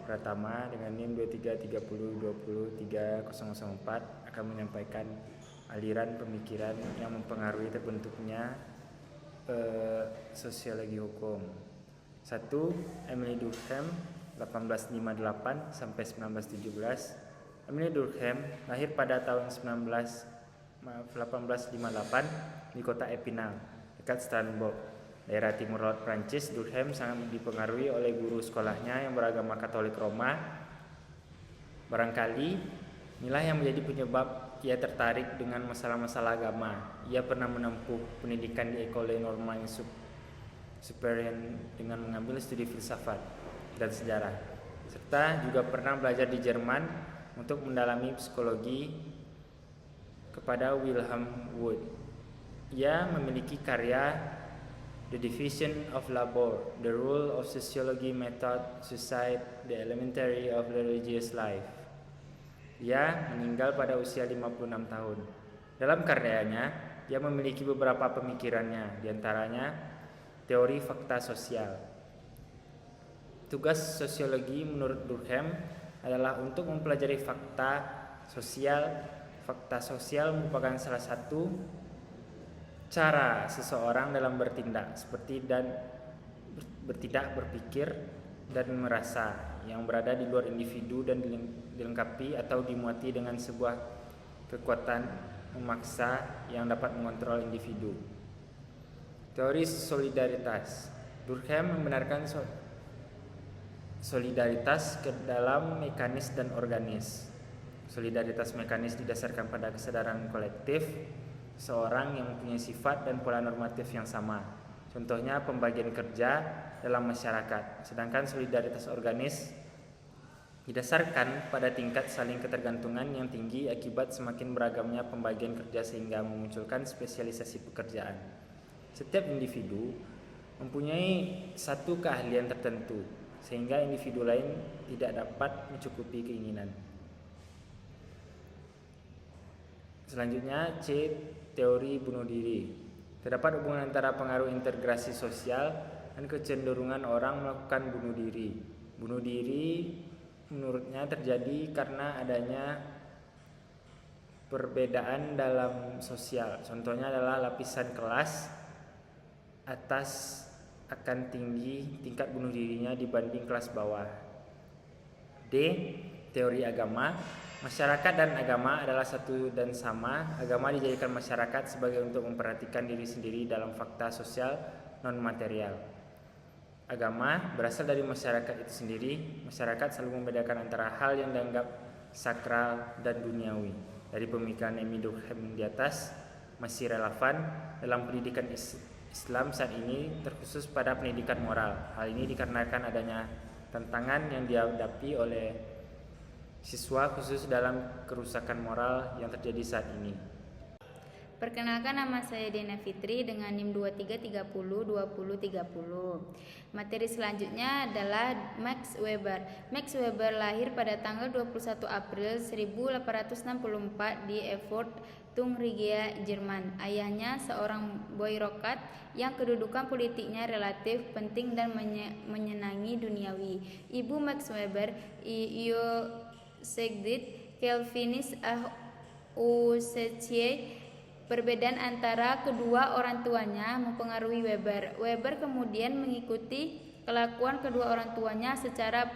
Pratama dengan NIM 2330203004 akan menyampaikan aliran pemikiran yang mempengaruhi terbentuknya sosiologi hukum. 1. Emily Durkheim 1858 sampai 1917. Emily Durkheim lahir pada tahun 1858 di kota Epinal, dekat Strasbourg, daerah timur laut Prancis. Durkheim sangat dipengaruhi oleh guru sekolahnya yang beragama Katolik Roma. Barangkali inilah yang menjadi penyebab ia tertarik dengan masalah-masalah agama. Ia pernah menempuh pendidikan di École Normale Supérieure dengan mengambil studi filsafat dan sejarah, serta juga pernah belajar di Jerman untuk mendalami psikologi kepada Wilhelm Wundt. Ia memiliki karya The Division of Labor, The Rule of Sociology, Method, Suicide, The Elementary of the Religious Life. Ia meninggal pada usia 56 tahun. Dalam karyanya, ia memiliki beberapa pemikirannya, diantaranya teori fakta sosial. Tugas sosiologi menurut Durkheim adalah untuk mempelajari fakta sosial. Fakta sosial merupakan salah satu cara seseorang dalam bertindak, seperti bertindak, berpikir, dan merasa, yang berada di luar individu dan dilengkapi atau dimuati dengan sebuah kekuatan memaksa yang dapat mengontrol individu. Teori solidaritas. Durkheim membenarkan solidaritas ke dalam mekanis dan organis. Solidaritas mekanis didasarkan pada kesadaran kolektif seorang yang mempunyai sifat dan pola normatif yang sama. Contohnya pembagian kerja dalam masyarakat. Sedangkan solidaritas organis didasarkan pada tingkat saling ketergantungan yang tinggi akibat semakin beragamnya pembagian kerja sehingga memunculkan spesialisasi pekerjaan. Setiap individu mempunyai satu keahlian tertentu sehingga individu lain tidak dapat mencukupi keinginan. Selanjutnya C. Teori bunuh diri. Terdapat hubungan antara pengaruh integrasi sosial dan kecenderungan orang melakukan bunuh diri. Bunuh diri menurutnya terjadi karena adanya perbedaan dalam sosial. Contohnya adalah lapisan kelas atas akan tinggi tingkat bunuh dirinya dibanding kelas bawah. D. Teori agama. Masyarakat dan agama adalah satu dan sama. Agama dijadikan masyarakat sebagai untuk memperhatikan diri sendiri dalam fakta sosial non-material. Agama berasal dari masyarakat itu sendiri. Masyarakat selalu membedakan antara hal yang dianggap sakral dan duniawi. Dari pemikiran Emily Durkheim di atas masih relevan dalam pendidikan Islam saat ini, terkhusus pada pendidikan moral. Hal ini dikarenakan adanya tantangan yang dihadapi oleh siswa khusus dalam kerusakan moral yang terjadi saat ini. Perkenalkan, nama saya Dena Fitri dengan NIM 23302030. Materi selanjutnya adalah Max Weber. Max Weber lahir pada tanggal 21 April 1864 di Erfurt, Thuringia, Jerman. Ayahnya seorang birokrat yang kedudukan politiknya relatif penting dan menyenangi duniawi. Ibu Max Weber, Sigrid Calvinis Auxetier. Perbedaan antara kedua orang tuanya mempengaruhi Weber. Weber kemudian mengikuti kelakuan kedua orang tuanya secara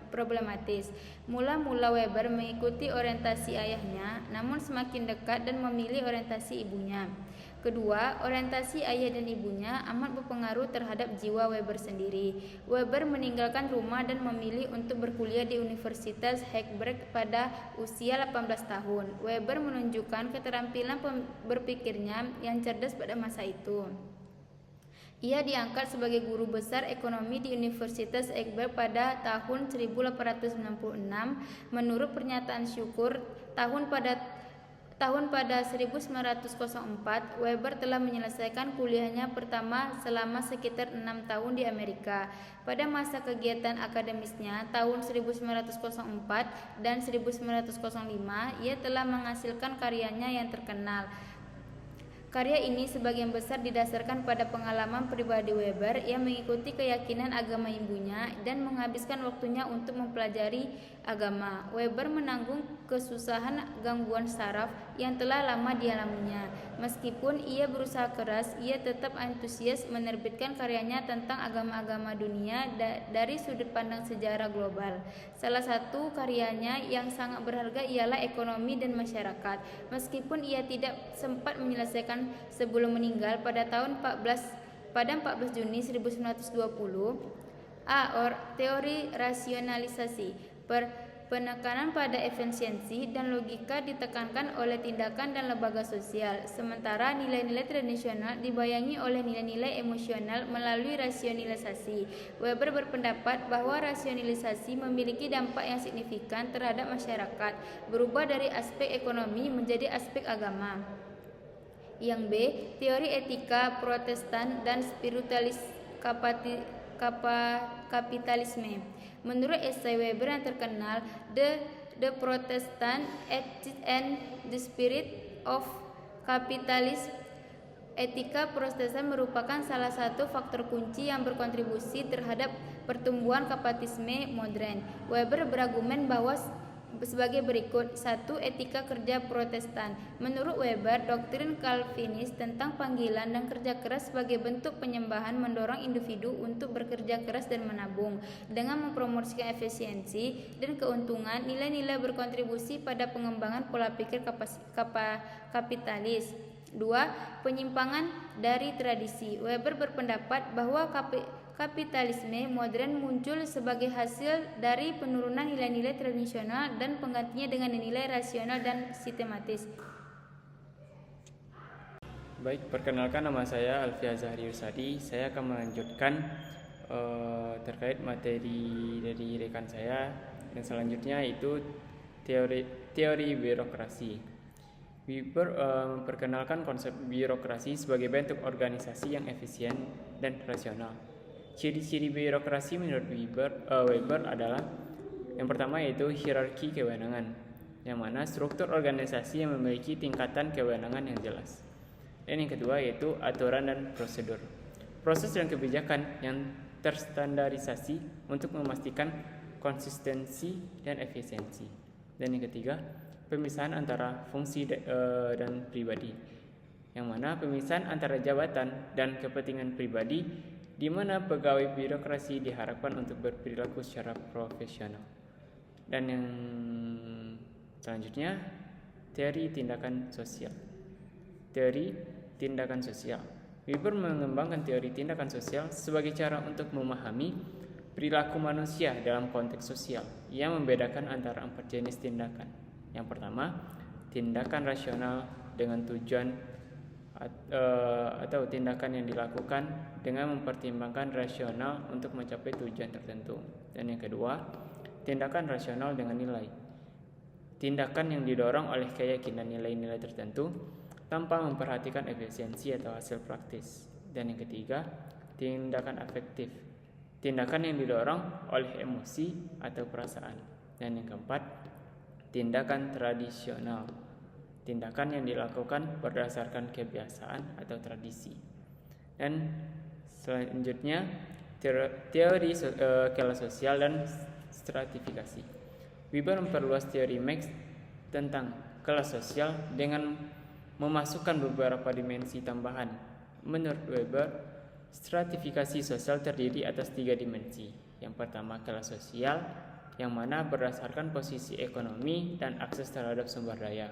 problematis. Mula-mula Weber mengikuti orientasi ayahnya, namun semakin dekat dan memilih orientasi ibunya. Kedua, orientasi ayah dan ibunya amat berpengaruh terhadap jiwa Weber sendiri. Weber meninggalkan rumah dan memilih untuk berkuliah di Universitas Heidelberg pada usia 18 tahun. Weber menunjukkan keterampilan berpikirnya yang cerdas pada masa itu. Ia diangkat sebagai guru besar ekonomi di Universitas Heidelberg pada tahun 1896. Menurut pernyataan syukur tahun pada 1904, Weber telah menyelesaikan kuliahnya pertama selama sekitar 6 tahun di Amerika. Pada masa kegiatan akademisnya tahun 1904 dan 1905, ia telah menghasilkan karyanya yang terkenal. Karya ini sebagian besar didasarkan pada pengalaman pribadi Weber yang mengikuti keyakinan agama ibunya dan menghabiskan waktunya untuk mempelajari agama. Weber menanggung kesusahan gangguan saraf yang telah lama dialaminya. Meskipun ia berusaha keras, ia tetap antusias menerbitkan karyanya tentang agama-agama dunia dari sudut pandang sejarah global. Salah satu karyanya yang sangat berharga ialah Ekonomi dan Masyarakat. Meskipun ia tidak sempat menyelesaikan sebelum meninggal pada tahun 14 Juni 1920. Teori rasionalisasi. Penekanan pada efisiensi dan logika ditekankan oleh tindakan dan lembaga sosial, sementara nilai-nilai tradisional dibayangi oleh nilai-nilai emosional melalui rasionalisasi. Weber berpendapat bahwa rasionalisasi memiliki dampak yang signifikan terhadap masyarakat, berubah dari aspek ekonomi menjadi aspek agama. Yang B. Teori etika Protestan dan spiritualis kapitalisme. Menurut esai Weber yang terkenal The Protestant Ethics and the Spirit of Capitalism, etika Protestan merupakan salah satu faktor kunci yang berkontribusi terhadap pertumbuhan kapitalisme modern. Weber berargumen bahwa sebagai berikut. 1. Etika kerja Protestan. Menurut Weber, doktrin Calvinis tentang panggilan dan kerja keras sebagai bentuk penyembahan mendorong individu untuk bekerja keras dan menabung. Dengan mempromosikan efisiensi dan keuntungan, nilai-nilai berkontribusi pada pengembangan pola pikir kapitalis. 2. Penyimpangan dari tradisi. Weber berpendapat bahwa kapitalisme modern muncul sebagai hasil dari penurunan nilai-nilai tradisional dan penggantinya dengan nilai rasional dan sistematis. Baik, perkenalkan, nama saya Alfi Azhari Yursadi. Saya akan melanjutkan terkait materi dari rekan saya, dan selanjutnya itu teori birokrasi. Weber memperkenalkan konsep birokrasi sebagai bentuk organisasi yang efisien dan rasional. Ciri-ciri birokrasi menurut Weber adalah yang pertama yaitu hierarki kewenangan, yang mana struktur organisasi yang memiliki tingkatan kewenangan yang jelas. Dan yang kedua yaitu aturan dan prosedur, proses dan kebijakan yang terstandarisasi untuk memastikan konsistensi dan efisiensi. Dan yang ketiga, pemisahan antara fungsi dan pribadi, yang mana pemisahan antara jabatan dan kepentingan pribadi, di mana pegawai birokrasi diharapkan untuk berperilaku secara profesional. Dan yang selanjutnya, teori tindakan sosial. Teori tindakan sosial. Weber mengembangkan teori tindakan sosial sebagai cara untuk memahami perilaku manusia dalam konteks sosial yang membedakan antara 4 jenis tindakan. Yang pertama, tindakan rasional dengan tujuan atau tindakan yang dilakukan dengan mempertimbangkan rasional untuk mencapai tujuan tertentu. Dan yang kedua, tindakan rasional dengan nilai. Tindakan yang didorong oleh keyakinan nilai-nilai tertentu tanpa memperhatikan efisiensi atau hasil praktis. Dan yang ketiga, tindakan afektif. Tindakan yang didorong oleh emosi atau perasaan. Dan yang keempat, tindakan tradisional. Tindakan yang dilakukan berdasarkan kebiasaan atau tradisi. Dan selanjutnya, teori kelas sosial dan stratifikasi. Weber memperluas teori Marx tentang kelas sosial dengan memasukkan beberapa dimensi tambahan. Menurut Weber, stratifikasi sosial terdiri atas 3 dimensi. Yang pertama, kelas sosial, yang mana berdasarkan posisi ekonomi dan akses terhadap sumber daya.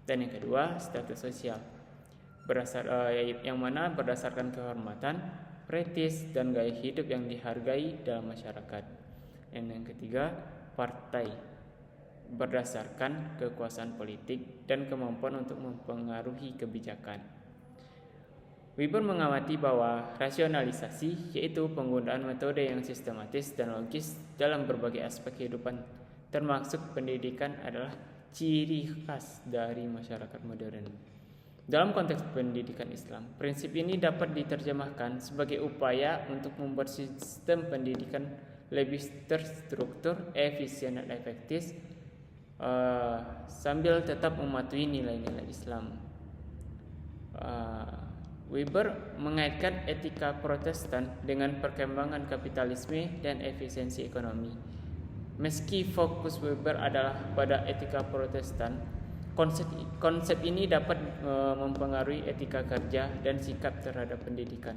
Dan yang kedua, status sosial, yang mana berdasarkan kehormatan, prestis, dan gaya hidup yang dihargai dalam masyarakat. Dan yang ketiga, partai, berdasarkan kekuasaan politik dan kemampuan untuk mempengaruhi kebijakan. Weber mengamati bahwa rasionalisasi, yaitu penggunaan metode yang sistematis dan logis dalam berbagai aspek kehidupan, termasuk pendidikan, adalah ciri khas dari masyarakat modern. Dalam konteks pendidikan Islam, prinsip ini dapat diterjemahkan sebagai upaya untuk membuat sistem pendidikan lebih terstruktur, efisien, dan efektif, sambil tetap mematuhi nilai-nilai Islam. Weber mengaitkan etika Protestan dengan perkembangan kapitalisme dan efisiensi ekonomi. Meski fokus Weber adalah pada etika Protestan, konsep ini dapat mempengaruhi etika kerja dan sikap terhadap pendidikan.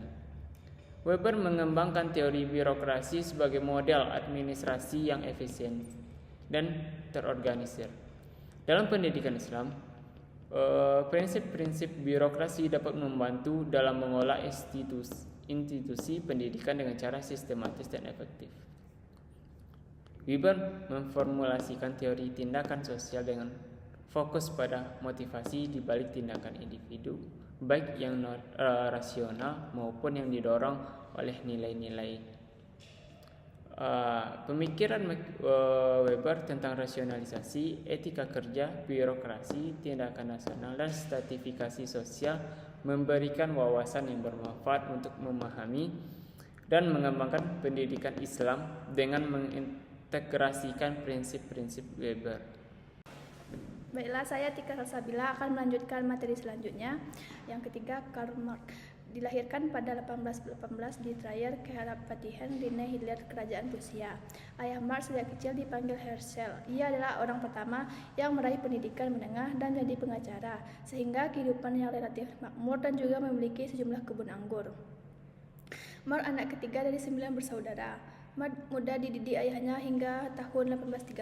Weber mengembangkan teori birokrasi sebagai model administrasi yang efisien dan terorganisir. Dalam pendidikan Islam, prinsip-prinsip birokrasi dapat membantu dalam mengolah institusi pendidikan dengan cara sistematis dan efektif. Weber memformulasikan teori tindakan sosial dengan fokus pada motivasi di balik tindakan individu, baik yang rasional maupun yang didorong oleh nilai-nilai. Pemikiran Weber tentang rasionalisasi, etika kerja, birokrasi, tindakan nasional, dan stratifikasi sosial memberikan wawasan yang bermanfaat untuk memahami dan mengembangkan pendidikan Islam dengan mengintegrasikan prinsip-prinsip Weber. Baiklah, saya Tika Salsabila akan melanjutkan materi selanjutnya. Yang ketiga, Karl Marx. Dilahirkan pada 1818 di Trier, Kehormatan Rene Hitler, Kerajaan Prusia. Ayah Marx sejak kecil dipanggil Herschel. Ia adalah orang pertama yang meraih pendidikan menengah dan jadi pengacara, sehingga kehidupan yang relatif makmur dan juga memiliki sejumlah kebun anggur. Marx anak ketiga dari 9 bersaudara. Marx muda dididik ayahnya hingga tahun 1830.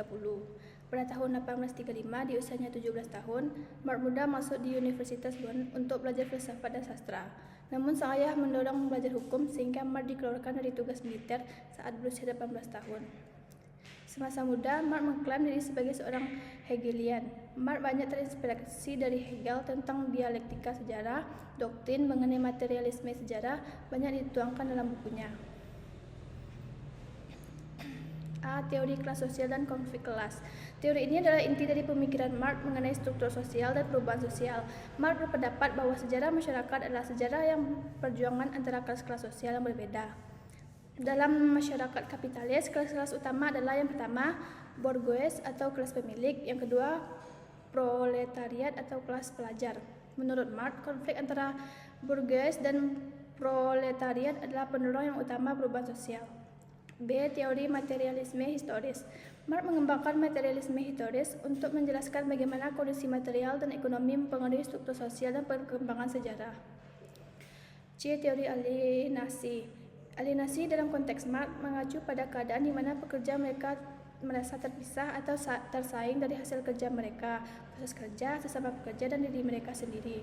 Pada tahun 1835, di usianya 17 tahun, Marx muda masuk di Universitas Bonn untuk belajar filsafat dan sastra. Namun sang ayah mendorong belajar hukum sehingga Marx dikeluarkan dari tugas militer saat berusia 18 tahun. Semasa muda, Marx mengklaim diri sebagai seorang Hegelian. Marx banyak terinspirasi dari Hegel tentang dialektika sejarah, doktrin mengenai materialisme sejarah banyak dituangkan dalam bukunya. Teori kelas sosial dan konflik kelas. Teori ini adalah inti dari pemikiran Marx mengenai struktur sosial dan perubahan sosial. Marx berpendapat bahwa sejarah masyarakat adalah sejarah yang perjuangan antara kelas-kelas sosial yang berbeda. Dalam masyarakat kapitalis, kelas-kelas utama adalah yang pertama, bourgeois atau kelas pemilik, yang kedua, proletariat atau kelas pelajar. Menurut Marx, konflik antara bourgeois dan proletariat adalah pendorong yang utama perubahan sosial. B. Teori materialisme historis. Marx mengembangkan materialisme historis untuk menjelaskan bagaimana kondisi material dan ekonomi mempengaruhi struktur sosial dan perkembangan sejarah. C. Teori alienasi. Alienasi dalam konteks Marx mengacu pada keadaan di mana pekerja mereka merasa terpisah atau tersaing dari hasil kerja mereka, proses kerja, sesama pekerja, dan diri mereka sendiri.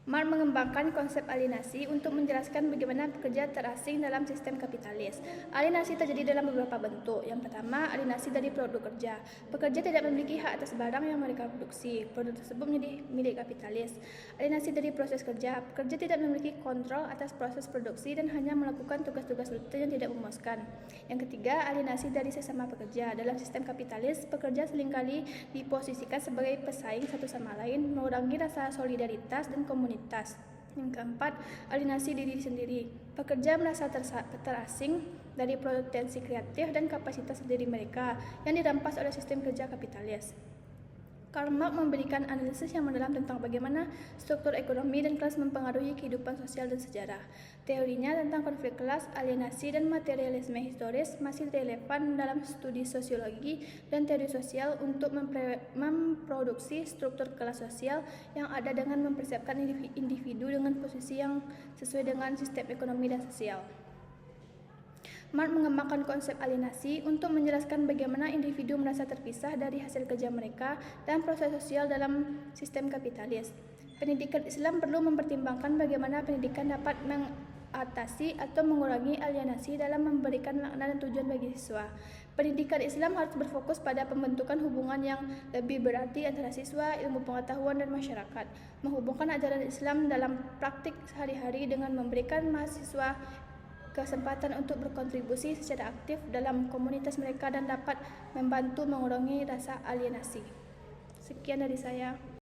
Marx mengembangkan konsep alienasi untuk menjelaskan bagaimana pekerja terasing dalam sistem kapitalis. Alienasi terjadi dalam beberapa bentuk. Yang pertama, alienasi dari produk kerja. Pekerja tidak memiliki hak atas barang yang mereka produksi. Produk tersebut menjadi milik kapitalis. Alienasi dari proses kerja. Pekerja tidak memiliki kontrol atas proses produksi dan hanya melakukan tugas-tugas rutin yang tidak memuaskan. Yang ketiga, alienasi dari sesama pekerja. Dalam sistem kapitalis, pekerja seringkali diposisikan sebagai pesaing satu sama lain, mengurangi rasa solidaritas dan komunitas. Yang keempat, alienasi diri sendiri. Pekerja merasa terasing dari potensi kreatif dan kapasitas diri mereka yang dirampas oleh sistem kerja kapitalis. Karl Marx memberikan analisis yang mendalam tentang bagaimana struktur ekonomi dan kelas mempengaruhi kehidupan sosial dan sejarah. Teorinya tentang konflik kelas, alienasi, dan materialisme historis masih relevan dalam studi sosiologi dan teori sosial untuk memproduksi struktur kelas sosial yang ada dengan mempersiapkan individu dengan posisi yang sesuai dengan sistem ekonomi dan sosial. Marx mengembangkan konsep alienasi untuk menjelaskan bagaimana individu merasa terpisah dari hasil kerja mereka dan proses sosial dalam sistem kapitalis. Pendidikan Islam perlu mempertimbangkan bagaimana pendidikan dapat mengatasi atau mengurangi alienasi dalam memberikan makna dan tujuan bagi siswa. Pendidikan Islam harus berfokus pada pembentukan hubungan yang lebih berarti antara siswa, ilmu pengetahuan, dan masyarakat. Menghubungkan ajaran Islam dalam praktik sehari-hari dengan memberikan mahasiswa kesempatan untuk berkontribusi secara aktif dalam komunitas mereka dan dapat membantu mengurangi rasa alienasi. Sekian dari saya.